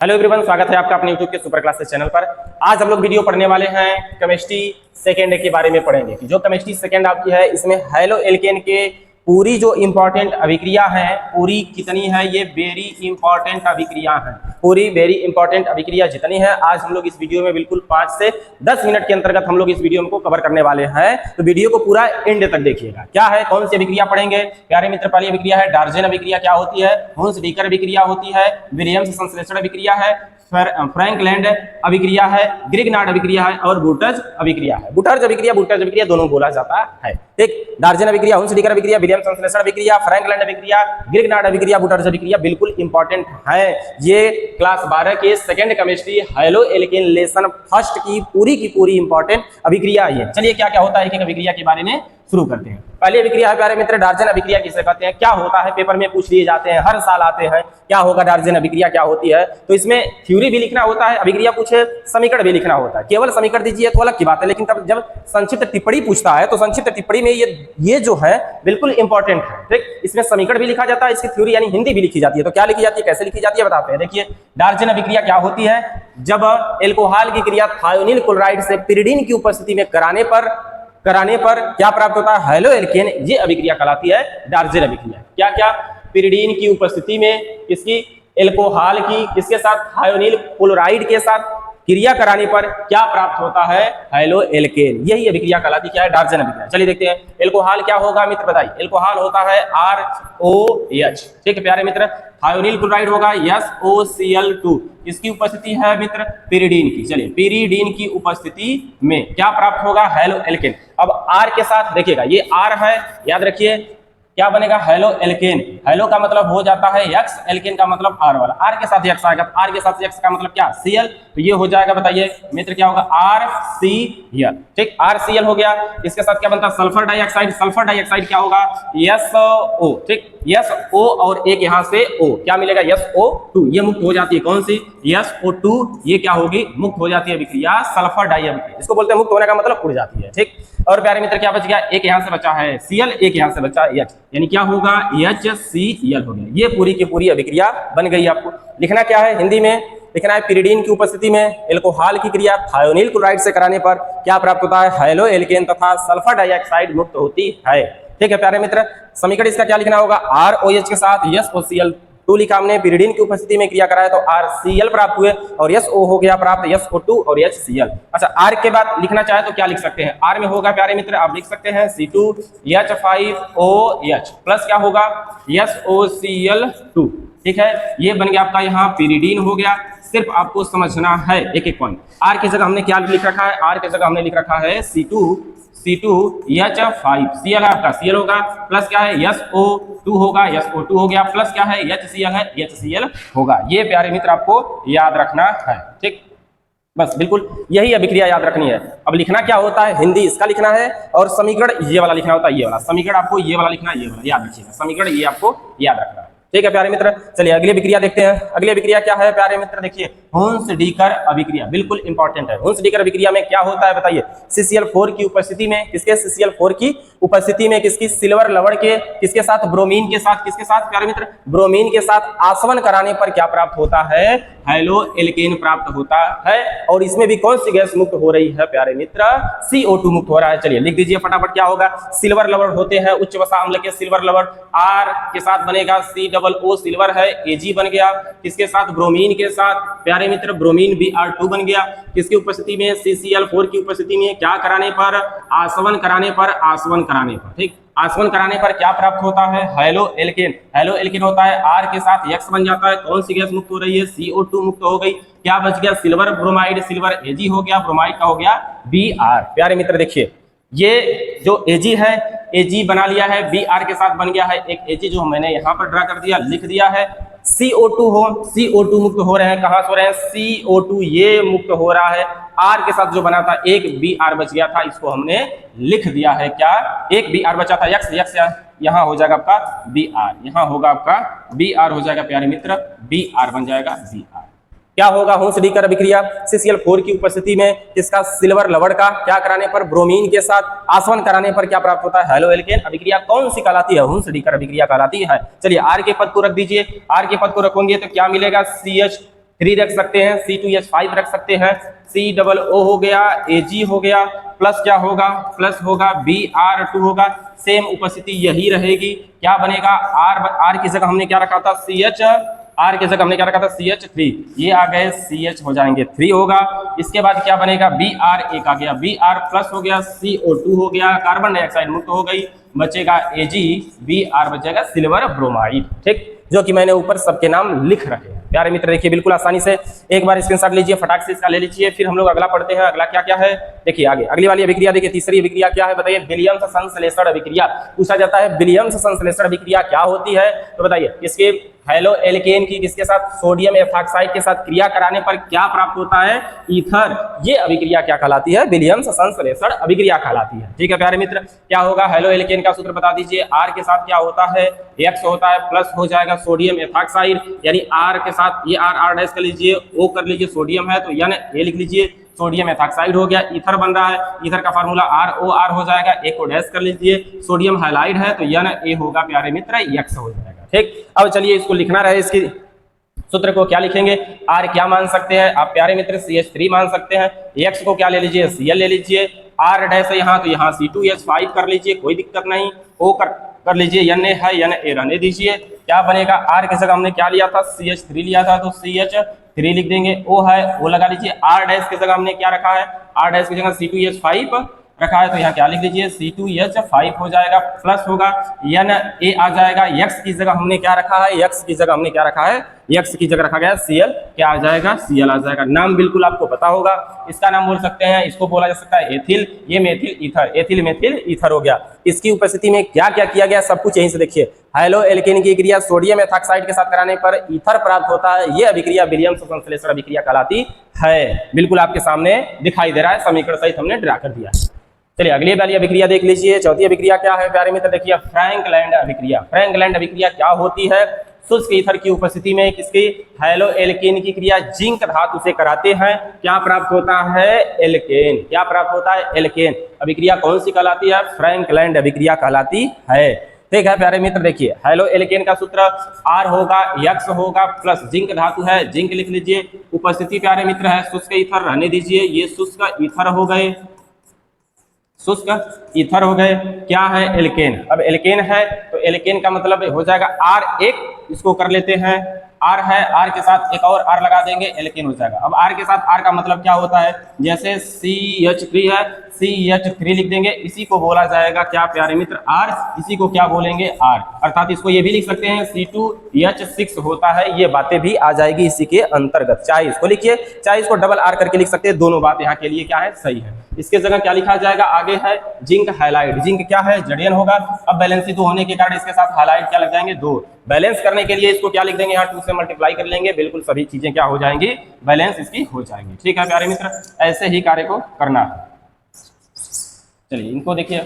Hello everyone, स्वागत है आपका अपने यूट्यूब के सुपर क्लासेस चैनल पर। आज हम लोग वीडियो पढ़ने वाले हैं केमिस्ट्री सेकेंड के बारे में पढ़ेंगे कि जो केमिस्ट्री सेकेंड आपकी है इसमें हैलो एल्केन के पूरी जो इंपॉर्टेंट अभिक्रिया है पूरी कितनी है, ये वेरी इंपॉर्टेंट अभिक्रिया है। पूरी वेरी इंपॉर्टेंट अभिक्रिया जितनी है आज हम लोग इस वीडियो में बिल्कुल 5 से 10 मिनट के अंतर्गत हम लोग इस वीडियो को कवर करने वाले हैं। तो वीडियो को पूरा एंड तक देखिएगा। क्या है, कौन सी अभिक्रिया पढ़ेंगे प्यारे मित्र? पहली अभिक्रिया है डार्जेन अभिक्रिया। क्या होती है? हुंस-डीकर अभिक्रिया होती है, विलियम्स संश्लेषण अभिक्रिया है, फ्रैंकलैंड अभिक्रिया है, ग्रिग्नार्ड अभिक्रिया है और बूटर्ज अभिक्रिया है। बूटर्ज अभिक्रिया दोनों बोला जाता है। ठीक, डार्जेन अभिक्रिया, हुंस-डीकर अभिक्रिया, विलियम्स संश्लेषण अभिक्रिया, फ्रैंकलैंड अभिक्रिया, ग्रिग्नार्ड अभिक्रिया, बूटर्ज अभिक्रिया बिल्कुल इंपॉर्टेंट है। ये क्लास 12 के second chemistry haloalkane lesson first की पूरी इंपॉर्टेंट अभिक्रिया है। चलिए क्या क्या होता है एक एक अभिक्रिया के बारे में शुरू करते हैं। पहली अभिक्रिया है प्यारे मित्र डार्जेन अभिक्रिया। किसे कहते हैं, क्या होता है, पेपर में पूछ लिए जाते हैं, हर साल आते हैं। क्या होगा डार्जेन अभिक्रिया, क्या होती है? तो इसमें थ्योरी भी लिखना होता है, अभिक्रिया पूछे समीकरण भी लिखना होता है। केवल समीकरण दीजिए तो अलग की बात है, लेकिन तब जब संक्षिप्त टिप्पणी पूछता है तो संक्षिप्त टिप्पणी में ये जो है बिल्कुल इंपॉर्टेंट है। ठीक, इसमें समीकरण भी लिखा जाता है, इसकी थ्योरी यानी हिंदी भी लिखी जाती है। तो क्या लिखी जाती है, कैसे लिखी जाती है बताते हैं। देखिए, डार्जेन अभिक्रिया क्या होती है? जब एल्कोहल की क्रिया थायोनिल क्लोराइड से पिरिडीन की उपस्थिति में कराने पर क्या प्राप्त होता है? Haloalkane. ये अभिक्रिया कहलाती है डार्जेन अभिक्रिया। क्या क्या? पिरिडीन की उपस्थिति में किसकी? एल्कोहल की, किसके साथ? थायोनिल क्लोराइड के साथ क्रिया कराने पर क्या प्राप्त होता है? Haloalkane. यही अभिक्रिया कहलाती क्या है? डार्जेन अभिक्रिया। चलिए देखते हैं एल्कोहल क्या होगा मित्र, बताइए। एल्कोहल होता है ROH। ठीक है प्यारे मित्र, थायोनिल क्लोराइड होगा SOCl2। इसकी उपस्थिति है मित्र पिरिडीन की। चलिए, पिरिडीन की उपस्थिति में क्या प्राप्त होगा? Hello alkene. अब R के साथ देखिएगा, ये R है, याद रखिए क्या बनेगा? Hello alkene. हैलो का मतलब हो जाता है X, एल्केन का मतलब R वाला। R के साथ X आएगा, R के साथ X का मतलब क्या? Cl। तो ये हो जाएगा, बताइए मित्र क्या होगा? RCl। ठीक, RCl हो गया। इसके साथ क्या बनता है? Sulphur dioxide. सल्फर डाइऑक्साइड क्या होगा? SO। ठीक, SO और एक यहां से O, क्या मिलेगा? SO2। ये मुक्त हो जाती है, कौन सी? SO2। ये क्या होगी? मुक्त हो जाती है अभिक्रिया सल्फर डाई अभिक्रिया। इसको बोलते हैं मुक्त होने का मतलब उड़ जाती है। ठीक, और प्यारे मित्र क्या बच गया? एक यहां से बचा है Cl, एक यहां से बचा H, यानी क्या होगा? HCl हो गया। ये पूरी की पूरी अभिक्रिया बन गई। आपको लिखना क्या है? हिंदी में लिखना है पिरिडीन की उपस्थिति में एल्कोहल की क्रिया थायोनिल क्लोराइड से कराने पर क्या प्राप्त होता है? हैलो एल्केन तथा सल्फर डाइऑक्साइड मुक्त होती है। ठीक है प्यारे मित्र, समीकरण इसका क्या लिखना होगा? ROH के साथ SOCl2 लिखा हमने। पिरिडीन की उपस्थिति में क्रिया कराया तो RCl प्राप्त हुए और SO हो गया प्राप्त, SO2 और HCl। अच्छा, R के बाद लिखना चाहे तो क्या लिख सकते हैं? R में होगा प्यारे मित्र, आप लिख सकते हैं C2H5OH प्लस क्या होगा? SOCl2। ठीक है, ये बन गया आपका यहाँ पिरिडीन हो गया। सिर्फ आपको समझना है एक एक पॉइंट। R की जगह हमने क्या लिख रखा है? R की जगह हमने लिख रखा है C2H5। Cl है आपका, Cl होगा प्लस क्या है? SO2 होगा, SO2 हो गया प्लस क्या है? HCl है, HCl होगा। ये प्यारे मित्र आपको याद रखना है। ठीक, बस बिल्कुल यही अभिक्रिया याद रखनी है। अब लिखना क्या होता है? हिंदी इसका लिखना है और समीकरण ये वाला लिखना होता है। ये वाला समीकरण आपको ये वाला लिखना है, ये वाला याद रखिएगा। समीकरण ये आपको याद रखना है। ठीक है प्यारे मित्र, चलिए अगली अभिक्रिया देखते हैं। अगली अभिक्रिया क्या है प्यारे मित्र? देखिए, हुंस-डीकर अभिक्रिया बिल्कुल इंपॉर्टेंट है। हुंस-डीकर अभिक्रिया में क्या होता है बताइए? CCl4 की उपस्थिति में, किसके? CCl4 की उपस्थिति में किसकी? सिल्वर लवण के, किसके साथ? ब्रोमीन के साथ। किसके साथ प्यारे मित्र? ब्रोमीन के साथ आसवन कराने पर क्या प्राप्त होता है? हैलो एल्केन प्राप्त होता है। और इसमें भी कौन सी गैस मुक्त हो रही है प्यारे मित्र? CO2 मुक्त हो रहा है। चलिए लिख दीजिए फटाफट, क्या होगा? सिल्वर लवण होते हैं उच्च वसा अम्ल के सिल्वर लवण, R के साथ बनेगा COO, सिल्वर है, Ag बन गया। किसके साथ? ब्रोमीन के साथ प्यारे मित्र, ब्रोमीन Br2 बन गया। किसकी उपस्थिति में? CCl4 की उपस्थिति में क्या कराने पर? आसवन कराने पर। ठीक, आसवन कराने पर क्या प्राप्त होता है? Hello alkene. हैलो एल्केन होता है, R के साथ X बन जाता है। कौन सी गैस मुक्त हो रही है? CO2 मुक्त हो गई। क्या बच गया? सिल्वर ब्रोमाइड, सिल्वर Ag हो गया, ब्रोमाइड का हो गया Br। प्यारे मित्र देखिए, ये जो Ag है, Ag बना लिया है, Br के साथ बन गया है एक Ag जो मैंने यहाँ पर ड्रा कर दिया, लिख दिया है। CO2 मुक्त हो रहे हैं, कहां से हो रहे हैं? CO2 ये मुक्त हो रहा है। R के साथ जो बना था एक Br बच गया था, इसको हमने लिख दिया है। क्या? एक Br बचा था, X यहाँ हो जाएगा आपका Br, यहाँ होगा आपका Br हो जाएगा प्यारे मित्र, Br बन जाएगा Br। क्या होगा? हुंस-डीकर अभिक्रिया CCl4 की उपस्थिति में किसका? सिल्वर लवण का क्या कराने पर? ब्रोमीन के साथ आसवन कराने पर क्या प्राप्त होता है? Haloalkane. अभिक्रिया कौन सी कहलाती है? हुंस-डीकर अभिक्रिया कहलाती है। चलिए R के पद को रख दीजिए। R के पद को रखोगे तो क्या मिलेगा? CH 3 रख सकते हैं, C2H5 रख सकते हैं, COO हो गया, Ag हो गया, प्लस क्या होगा, प्लस होगा Br2 होगा, सेम उपस्थिति यही रहेगी। क्या बनेगा, R की जगह हमने क्या रखा था, CH, R की जगह हमने क्या रखा था, CH3, ये आ गए CH हो जाएंगे 3 होगा। इसके बाद क्या बनेगा, Br एक आ गया, Br प्लस हो गया, CO2 हो गया, कार्बन डाइऑक्साइड मुक्त हो गई, बचेगा Ag, Br बचेगा सिल्वर ब्रोमाइड, ठीक, जो कि मैंने ऊपर सबके नाम लिख रखे हैं। प्यारे मित्र देखिए बिल्कुल आसानी से एक बार स्क्रीनशॉट लीजिए, फटाक से इसका ले लीजिए, फिर हम लोग अगला पढ़ते हैं। अगला क्या क्या है देखिए आगे, अगली वाली अभिक्रिया देखिए, तीसरी अभिक्रिया क्या है बताइए, विलियम्स संश्लेषण अभिक्रिया। पूछा जाता है विलियम्स संश्लेषण अभिक्रिया क्या होती है, तो बताइए इसके हेलो एल्केन की किसके साथ, सोडियम एथॉक्साइड के साथ क्रिया कराने पर क्या प्राप्त होता है, ईथर। ये अभिक्रिया क्या कहलाती है, विलियम्स संश्लेषण अभिक्रिया कहलाती है। ठीक है प्यारे मित्र, क्या होगा, हेलो एल्केन का सूत्र बता दीजिए, R के साथ क्या होता है, X होता है, प्लस हो जाएगा सोडियम एथॉक्साइड, यानी R के साथ ये R डैश कर लीजिए, O कर लीजिए, सोडियम है तो यानी A लिख लीजिए, सोडियम एथॉक्साइड हो गया, ईथर बन रहा है, ईथर का फार्मूला ROR हो जाएगा, एक को डैश कर लीजिए, सोडियम हाइलाइड है तो यानी A होगा प्यारे मित्र, X हो जाएगा। ठीक, अब चलिए इसको लिखना रहे, इसकी सूत्र को क्या लिखेंगे, R क्या मान सकते हैं आप प्यारे मित्र, CH3 मान सकते हैं, X को क्या ले लीजिए, Cl ले लीजिए, R डैश है यहाँ तो यहाँ C2H5 कर लीजिए, कोई दिक्कत नहीं, O कर लीजिए, Na है Na रहने दीजिए। क्या बनेगा, R की जगह हमने क्या लिया था, CH3 लिया था तो CH3 लिख देंगे, O है O लगा लीजिए, R डैश की जगह हमने क्या रखा है, R डैश की जगह C2H5 रखा है तो यहाँ क्या लिख लीजिए, C2H5 हो जाएगा, प्लस होगा Na आ जाएगा, X की जगह हमने क्या रखा है, X की जगह हमने क्या रखा है, X की जगह रखा गया Cl, क्या आ जाएगा, Cl आ जाएगा। नाम बिल्कुल आपको पता होगा, इसका नाम बोल सकते हैं, इसको बोला जा सकता है एथिल, ये methyl ether, ethyl methyl ether हो गया। इसकी उपस्थिति में क्या क्या किया गया सब कुछ यहीं से देखिए, हेलो एल्केन की क्रिया सोडियम एथॉक्साइड के साथ कराने पर ईथर प्राप्त होता है, ये अभिक्रिया विलियम्स संश्लेषण अभिक्रिया कहलाती है। बिल्कुल आपके सामने दिखाई दे रहा है, समीकरण सहित हमने ड्रा कर दिया। चलिए अगली वाली अभिक्रिया देख लीजिए, चौथी अभिक्रिया क्या है प्यारे मित्र, देखिए फ्रैंकलैंड अभिक्रिया। फ्रैंकलैंड अभिक्रिया क्या होती है, शुष्क ईथर की उपस्थिति में किसकी, हेलो एल्केन की क्रिया जिंक धातु से कराते हैं, क्या प्राप्त होता है, एल्केन, क्या प्राप्त होता है, एल्केन। अभिक्रिया कौन सी कहलाती है, फ्रैंकलैंड अभिक्रिया कहलाती है। ठीक है प्यारे मित्र, देखिए हेलो एल्केन का सूत्र R होगा, X होगा, प्लस जिंक धातु है, जिंक लिख लीजिए, उपस्थिति प्यारे मित्र है शुष्क ईथर, रहने दीजिए, ये शुष्क ईथर हो गए, शुष्क ईथर हो गए, क्या है, एल्केन। अब एल्केन है तो एल्केन का मतलब हो जाएगा R, एक इसको कर लेते हैं, R है, R के साथ एक और R लगा देंगे, एल्केन हो जाएगा। अब R के साथ R का मतलब क्या होता है, जैसे CH3 है, CH3 लिख देंगे, इसी को बोला जाएगा क्या प्यारे मित्र, R, इसी को क्या बोलेंगे, R, अर्थात इसको ये भी लिख सकते हैं C2H6 होता है, ये बातें भी आ जाएगी इसी के अंतर्गत, चाहे इसको लिखिए चाहे इसको डबल R करके लिख सकते हैं, दोनों बात यहाँ के लिए क्या है, सही है। इसके जगह क्या लिखा जाएगा, आगे है जिंक हाइलाइड, जिंक क्या है, जड़ियन होगा। अब बैलेंसी 2 होने के कारण इसके साथ हाइलाइड क्या लग जाएंगे, 2। बैलेंस करने के लिए इसको क्या लिख देंगे, यहाँ 2 से मल्टीप्लाई कर लेंगे, बिल्कुल सभी चीजें क्या हो जाएंगी, बैलेंस इसकी हो जाएंगी। ठीक है प्यारे मित्र, ऐसे ही कार्य को करना है। चलिए इनको देखिए,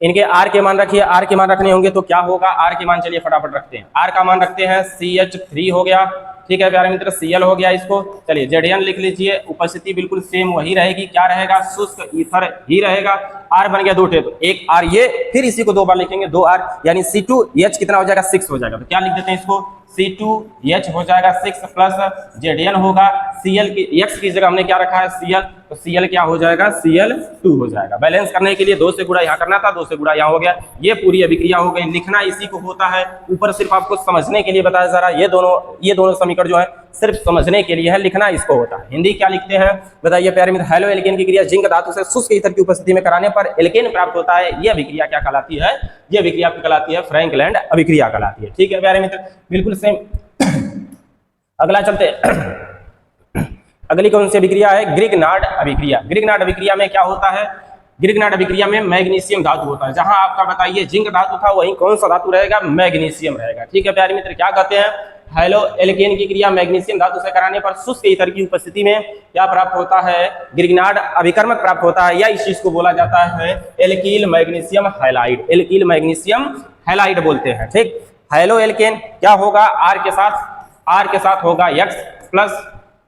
इनके R के मान रखिए, R के मान रखने होंगे तो क्या होगा, R के मान चलिए फटाफट रखते हैं, R का मान रखते हैं CH3 हो गया, ठीक है प्यारे मित्र, Cl हो गया, इसको चलिए Zn लिख लीजिए, उपस्थिति बिल्कुल सेम वही रहेगी, क्या रहेगा, शुष्क ईथर ही रहेगा। R बन गया 2 ठे, तो एक R ये, फिर इसी को 2 बार लिखेंगे, 2R यानी C2H कितना हो जाएगा, 6 हो जाएगा, तो क्या लिख देते हैं इसको, C2H हो जाएगा 6 प्लस Zn होगा, Cl की X की जगह हमने क्या रखा है, Cl, तो Cl क्या हो जाएगा, Cl2 हो जाएगा। बैलेंस करने के लिए 2 से गुणा यहाँ करना था, 2 से गुणा यहाँ हो गया, ये पूरी अभिक्रिया हो गई। लिखना इसी को होता है, ऊपर सिर्फ आपको समझने के लिए बताया जा रहा है, ये दोनों समीकरण जो है सिर्फ समझने के लिए है, लिखना इसको होता है। हिंदी क्या लिखते हैं बताइए प्यारे मित्र, हेलो एल्केन की क्रिया जिंक धातु से शुष्क ईथर की उपस्थिति में कराने पर एल्केन प्राप्त होता है, ये अभिक्रिया क्या कहलाती है, ये अभिक्रिया कहलाती है फ्रैंकलैंड अभिक्रिया कहलाती है। ठीक है प्यारे मित्र, बिल्कुल सेम। अगला चलते अगली कौन सी अभिक्रिया है, ग्रिग्नार्ड अभिक्रिया। ग्रिग्नार्ड अभिक्रिया में क्या होता है, ग्रिग्नार्ड अभिक्रिया में मैग्नीशियम धातु होता है, जहां आपका बताइए जिंक धातु था वहीं कौन सा धातु रहेगा, मैग्नीशियम रहेगा। ठीक है प्यारे मित्र, क्या कहते हैं, हेलो एल्केन की क्रिया मैग्नीशियम धातु से कराने पर शुष्क ईथर की उपस्थिति में क्या प्राप्त होता है, ग्रिग्नार्ड अभिकर्मक प्राप्त होता है, या इस चीज को बोला जाता है एल्कील मैग्नीशियम हाइलाइड, एल्कील मैग्नीशियम हाइलाइड बोलते हैं। ठीक, हेलो एल्केन क्या होगा, R के साथ होगा X प्लस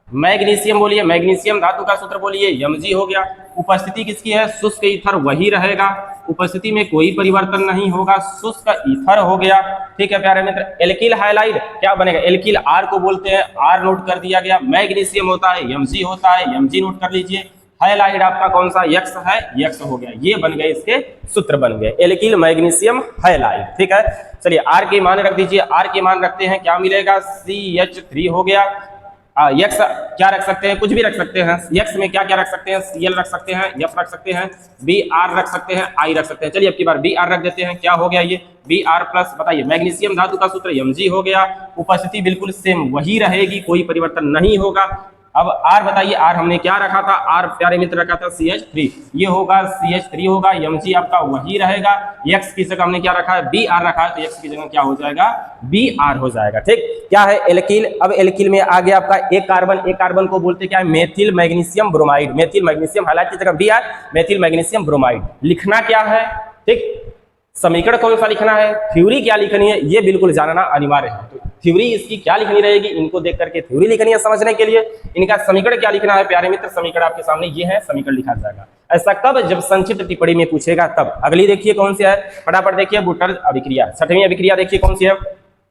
मैग्नीशियम बोलिए, मैग्नीशियम धातु का सूत्र बोलिए Mg हो गया। उपस्थिति किसकी है? शुष्क ईथर वही रहेगा, उपस्थिति में कोई परिवर्तन नहीं होगा, शुष्क ईथर हो गया। ठीक है प्यारे मित्र। एल्किल हाइलाइड क्या बनेगा? एल्किल आर को बोलते हैं, आर नोट कर दिया गया। मैग्नीशियम होता है Mg होता है, Mg नोट कर लीजिए। हाइलाइड आपका कौन सा? यक्स है, यक्स हो गया। ये बन गए, इसके सूत्र बन गए, एल्किल मैग्नीशियम हाइलाइड। ठीक है, चलिए आर के मान रख दीजिए। आर के मान रखते हैं, क्या मिलेगा? CH3 हो गया। यक्स क्या रख सकते हैं? कुछ भी रख सकते हैं। यक्स में क्या क्या रख सकते हैं? Cl रख सकते हैं, F रख सकते हैं, Br रख सकते हैं, I रख सकते हैं। चलिए अब की बार Br रख देते हैं। क्या हो गया ये? Br प्लस, बताइए, मैग्नीशियम धातु का सूत्र Mg हो गया। उपस्थिति बिल्कुल सेम वही रहेगी, कोई परिवर्तन नहीं होगा। अब R बताइए, R हमने क्या रखा था? R प्यारे मित्र रखा था CH3, ये होगा CH3 होगा। Mg आपका वही रहेगा। X की जगह हमने क्या रखा है? Br रखा है, तो X की जगह क्या हो जाएगा? Br हो जाएगा। ठीक, क्या है? एल्किल। अब एल्किल में आ गया आपका एक कार्बन। एक कार्बन को बोलते क्या है? Methyl magnesium bromide. Methyl magnesium highlight की जगह Br, मेथिल मैग्नीशियम ब्रोमाइड। लिखना क्या है? ठीक, समीकरण कौन सा लिखना है, थ्योरी क्या लिखनी है, ये बिल्कुल जानना अनिवार्य है। तो थ्योरी इसकी क्या लिखनी रहेगी, इनको देख करके थ्योरी लिखनी है समझने के लिए। इनका समीकरण क्या लिखना है प्यारे मित्र? समीकरण आपके सामने ये है, समीकरण लिखा जाएगा। ऐसा कब? जब संक्षिप्त टिप्पणी में पूछेगा तब। अगली देखिए कौन सी है, फटाफट देखिए। बुटर्ज अभिक्रिया, 6वीं अभिक्रिया देखिए कौन सी है।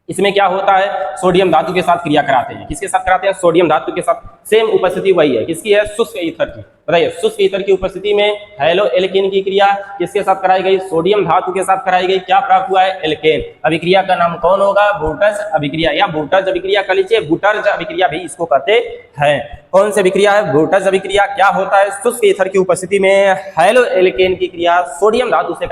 इसमें क्या होता है? सोडियम धातु के साथ क्रिया कराते हैं। किसके साथ कराते हैं? सोडियम धातु के साथ। सेम उपस्थिति वही है, किसकी है? शुष्क ईथर की। बताइए, शुष्क ईथर की उपस्थिति में हेलो एल्केन की क्रिया किसके साथ कराई गई? सोडियम धातु के साथ कराई गई। क्या प्राप्त हुआ है? एल्केन। अभिक्रिया का नाम कौन होगा? बुटर्ज अभिक्रिया या बुटर्ज अभिक्रिया कह लीजिए, बुटर्ज अभिक्रिया भी इसको कहते हैं। कौन सी अभिक्रिया है? बुटर्ज अभिक्रिया। क्या होता है? शुष्क ईथर की उपस्थिति में हेलो एल्केन की क्रिया सोडियम धातु से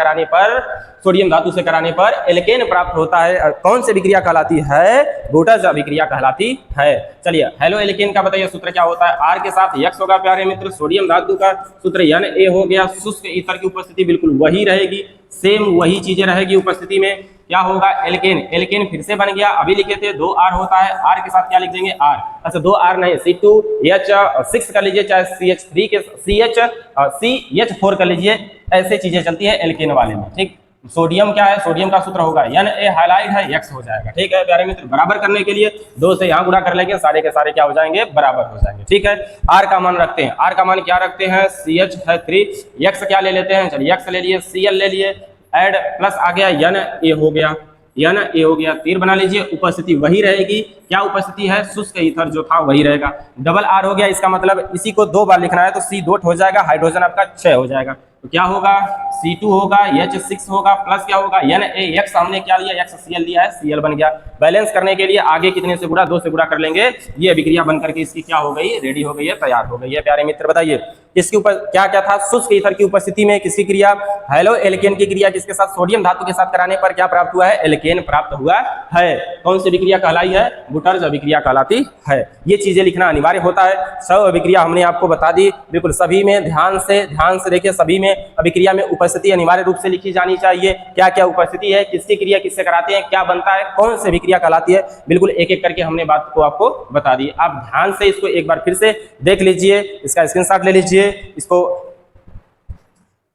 कराने पर एल्केन प्राप्त होता है। कौन सी अभिक्रिया कहलाती है? बुटर्ज अभिक्रिया कहलाती है। चलिए, हेलो एल्केन का बताइए सूत्र क्या होता है? आर के साथ यक्स होगा प्यारे मित्र। सोडियम धातु का सूत्र Na हो गया। शुष्क ईथर की उपस्थिति बिल्कुल वही रहेगी, सेम वही चीजें रहेगी उपस्थिति में। क्या होगा? एल्केन। एल्केन फिर से बन गया, अभी लिखे थे 2R होता है। R के साथ क्या लिख देंगे? R। अच्छा, 2R नहीं, C2H6 कर लीजिए, चाहे CH3 के CH4 कर लीजिए। ऐसे चीजें चलती है एल्केन वाले में। ठीक, सोडियम क्या है? सोडियम का सूत्र होगा Na हाइलाइट है, X हो जाएगा। ठीक है प्यारे मित्र, बराबर करने के लिए 2 से यहाँ गुणा कर लेंगे, सारे के सारे क्या हो जाएंगे? बराबर हो जाएंगे। ठीक है, R का मान रखते हैं। R का मान क्या रखते हैं? CH है 3। X क्या ले लेते हैं? चलिए X ले लिए, Cl ले लिए, एड प्लस आ गया Na हो गया, Na हो गया। तीर बना लीजिए, उपस्थिति वही रहेगी। क्या उपस्थिति है? शुष्क ईथर जो था वही रहेगा। डबल R हो गया, इसका मतलब इसी को 2 बार लिखना है, तो C डॉट हो जाएगा, हाइड्रोजन आपका 6 हो जाएगा। तो क्या होगा? C2 होगा, H6 होगा, प्लस क्या होगा? NaX हमने क्या लिया? XCl लिया है, Cl बन गया। बैलेंस करने के लिए आगे कितने से गुणा? 2 से गुणा कर लेंगे। ये अभिक्रिया बन करके इसकी क्या हो गई? रेडी हो गई है, तैयार हो गई है। प्यारे मित्र बताइए, इसके ऊपर क्या क्या था? शुष्क ईथर की उपस्थिति में किसकी क्रिया? हेलो एल्केन की क्रिया किसके साथ? सोडियम धातु के साथ कराने पर क्या प्राप्त हुआ है? एल्केन प्राप्त हुआ है। कौन सी अभिक्रिया कहलाई है? बुटर्ज अभिक्रिया कहलाती है। ये चीजें लिखना अनिवार्य होता है। सब अभिक्रिया हमने आपको बता दी, बिल्कुल सभी में ध्यान से देखिए। सभी में अभिक्रिया में उपस्थिति अनिवार्य रूप से लिखी जानी चाहिए। क्या क्या उपस्थिति है, किसकी क्रिया किससे कराते हैं, क्या बनता है, कौन सी अभिक्रिया कहलाती है, बिल्कुल एक एक करके हमने बात को आपको बता दी। आप ध्यान से इसको एक बार फिर से देख लीजिए, इसका स्क्रीनशॉट ले लीजिए, इसको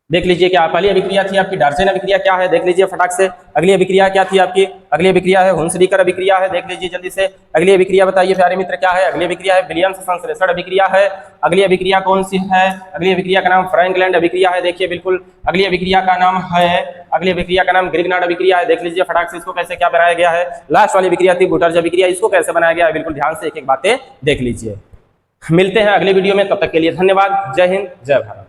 देख लीजिए। क्या पहली अभिक्रिया थी आपकी डार्सन अभिक्रिया, क्या है देख लीजिए फटाक से। अगली अभिक्रिया क्या थी आपकी? अगली अभिक्रिया है हुंसलीकर अभिक्रिया है, देख लीजिए जल्दी से। अगली अभिक्रिया बताइए प्यारे मित्र क्या है? अगली अभिक्रिया है विलियम्स संश्लेषण अभिक्रिया है। अगली अभिक्रिया कौन सी है? अगली अभिक्रिया का नाम फ्रैंकलैंड अभिक्रिया है, देखिए बिल्कुल। अगली अभिक्रिया का नाम ग्रिग्नार्ड अभिक्रिया है, देख लीजिए फटाक से इसको कैसे क्या बनाया गया है। लास्ट वाली अभिक्रिया थी बुटर्ज अभिक्रिया, इसको कैसे बनाया गया है, बिल्कुल ध्यान से एक एक बातें देख लीजिए। मिलते हैं अगले वीडियो में, तब तक के लिए धन्यवाद। जय हिंद, जय भारत।